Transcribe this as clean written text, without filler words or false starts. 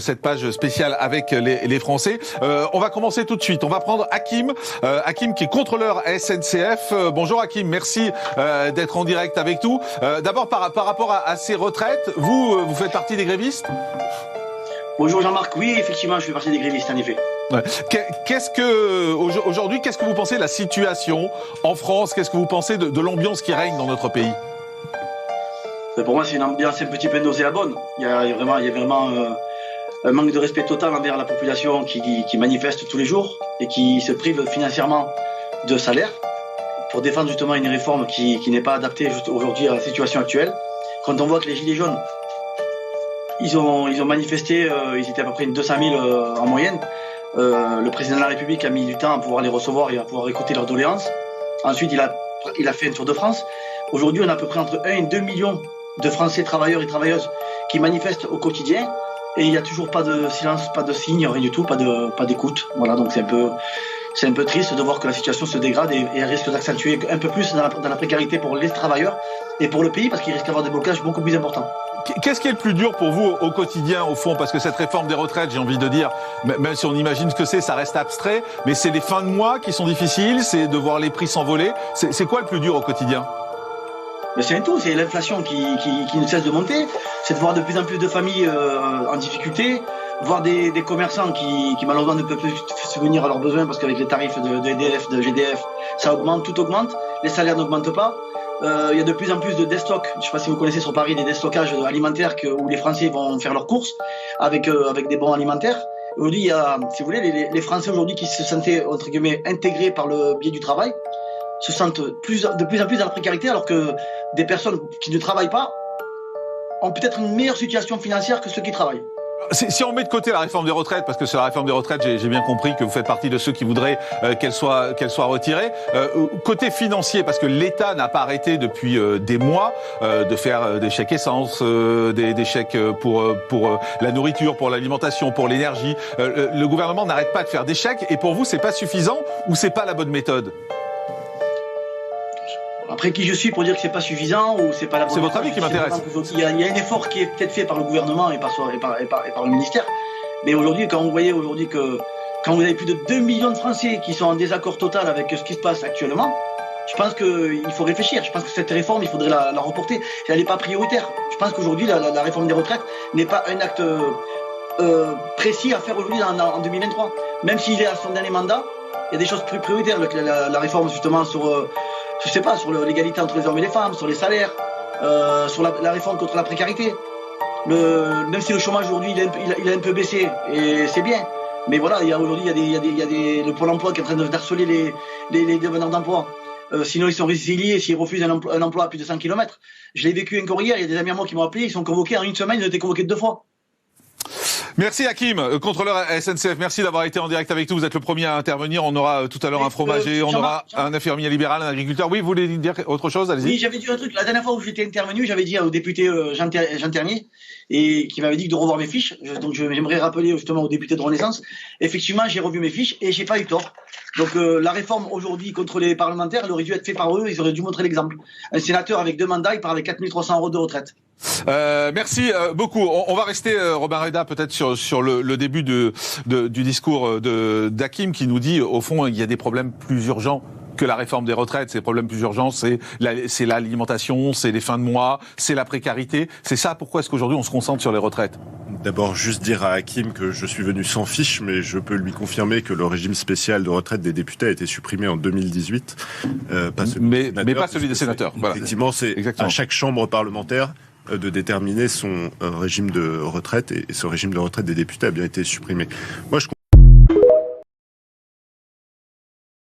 Cette page spéciale avec les Français. On va commencer tout de suite. On va prendre Hakim. Hakim qui est contrôleur SNCF. Bonjour Hakim, merci d'être en direct avec nous. D'abord par rapport à ces retraites, vous faites partie des grévistes ? Bonjour Jean-Marc, oui effectivement je fais partie des grévistes en effet. Ouais. Aujourd'hui, qu'est-ce que vous pensez de la situation en France ? Qu'est-ce que vous pensez de l'ambiance qui règne dans notre pays ? Pour moi c'est une ambiance un petit peu nauséabonde. Il y a vraiment un manque de respect total envers la population qui manifeste tous les jours et qui se prive financièrement de salaire pour défendre justement une réforme qui n'est pas adaptée aujourd'hui à la situation actuelle. Quand on voit que les Gilets jaunes, ils ont manifesté, ils étaient à peu près 200 000 en moyenne. Le président de la République a mis du temps à pouvoir les recevoir et à pouvoir écouter leurs doléances. Ensuite, il a fait un tour de France. Aujourd'hui, on a à peu près entre 1 et 2 millions de Français travailleurs et travailleuses qui manifestent au quotidien. Et il n'y a toujours pas de silence, pas de signe, rien du tout, pas d'écoute. Voilà, donc c'est un peu triste de voir que la situation se dégrade et elle risque d'accentuer un peu plus dans la précarité pour les travailleurs et pour le pays parce qu'il risque d'avoir des blocages beaucoup plus importants. Qu'est-ce qui est le plus dur pour vous au quotidien, au fond ? Parce que cette réforme des retraites, j'ai envie de dire, même si on imagine ce que c'est, ça reste abstrait, mais c'est les fins de mois qui sont difficiles, c'est de voir les prix s'envoler. C'est quoi le plus dur au quotidien ? Mais c'est un tout, c'est l'inflation qui ne cesse de monter, c'est de voir de plus en plus de familles en difficulté, voir des commerçants qui malheureusement ne peuvent plus subvenir à leurs besoins parce qu'avec les tarifs de EDF, de GDF, ça augmente, tout augmente, les salaires n'augmentent pas. Il y a de plus en plus de déstocks, je ne sais pas si vous connaissez sur Paris des déstockages alimentaires où les Français vont faire leurs courses avec des bons alimentaires. Aujourd'hui, il y a, si vous voulez, les Français aujourd'hui qui se sentaient entre guillemets intégrés par le biais du travail, se sentent de plus en plus dans la précarité alors que des personnes qui ne travaillent pas ont peut-être une meilleure situation financière que ceux qui travaillent. Si on met de côté la réforme des retraites, parce que sur la réforme des retraites, j'ai bien compris que vous faites partie de ceux qui voudraient qu'elle soit retirée. Côté financier, parce que l'État n'a pas arrêté depuis des mois de faire des chèques essence, des chèques pour la nourriture, pour l'alimentation, pour l'énergie. Le gouvernement n'arrête pas de faire des chèques. Et pour vous, c'est pas suffisant ou c'est pas la bonne méthode ? Après, qui je suis pour dire que c'est pas suffisant ou c'est pas la bonne. C'est votre avis qui m'intéresse. Il y a un effort qui est peut-être fait par le gouvernement et par le ministère. Mais aujourd'hui, quand vous voyez que quand vous avez plus de 2 millions de Français qui sont en désaccord total avec ce qui se passe actuellement, je pense qu'il faut réfléchir. Je pense que cette réforme, il faudrait la reporter. Elle n'est pas prioritaire. Je pense qu'aujourd'hui, la réforme des retraites n'est pas un acte précis à faire aujourd'hui en 2023. Même s'il est à son dernier mandat, il y a des choses plus prioritaires. La réforme justement sur l'égalité entre les hommes et les femmes, sur les salaires, sur la réforme contre la précarité. Même si le chômage aujourd'hui il a un peu baissé et c'est bien, mais voilà, aujourd'hui il y a le Pôle emploi qui est en train d'harceler les demandeurs d'emploi. Sinon ils sont résiliés s'ils refusent un emploi à plus de 100 km. Je l'ai vécu encore hier, il y a des amis à moi qui m'ont appelé, ils sont convoqués en une semaine, ils ont été convoqués 2 fois. Merci Hakim, contrôleur SNCF, merci d'avoir été en direct avec nous, vous êtes le premier à intervenir, on aura tout à l'heure un fromager, on aura un infirmier libéral, un agriculteur. Oui, vous voulez dire autre chose, allez-y. Oui, j'avais dit un truc, la dernière fois où j'étais intervenu, j'avais dit au député Jean Ternier, et qui m'avait dit de revoir mes fiches, donc j'aimerais rappeler justement au député de Renaissance, effectivement j'ai revu mes fiches et j'ai pas eu tort. Donc la réforme aujourd'hui contre les parlementaires, elle aurait dû être faite par eux, ils auraient dû montrer l'exemple. Un sénateur avec 2 mandats, il part avec 4 300 € de retraite. Merci beaucoup. On va rester, Robin Reda, peut-être sur le début du discours d'Hakim qui nous dit, au fond, il y a des problèmes plus urgents que la réforme des retraites. Ces problèmes plus urgents, c'est l'alimentation, c'est les fins de mois, c'est la précarité. C'est ça, pourquoi est-ce qu'aujourd'hui on se concentre sur les retraites ? D'abord, juste dire à Hakim que je suis venu sans fiche, mais je peux lui confirmer que le régime spécial de retraite des députés a été supprimé en 2018. Mais pas celui des sénateurs. Voilà. Effectivement, c'est à chaque chambre parlementaire de déterminer son régime de retraite, et ce régime de retraite des députés a bien été supprimé. Moi, je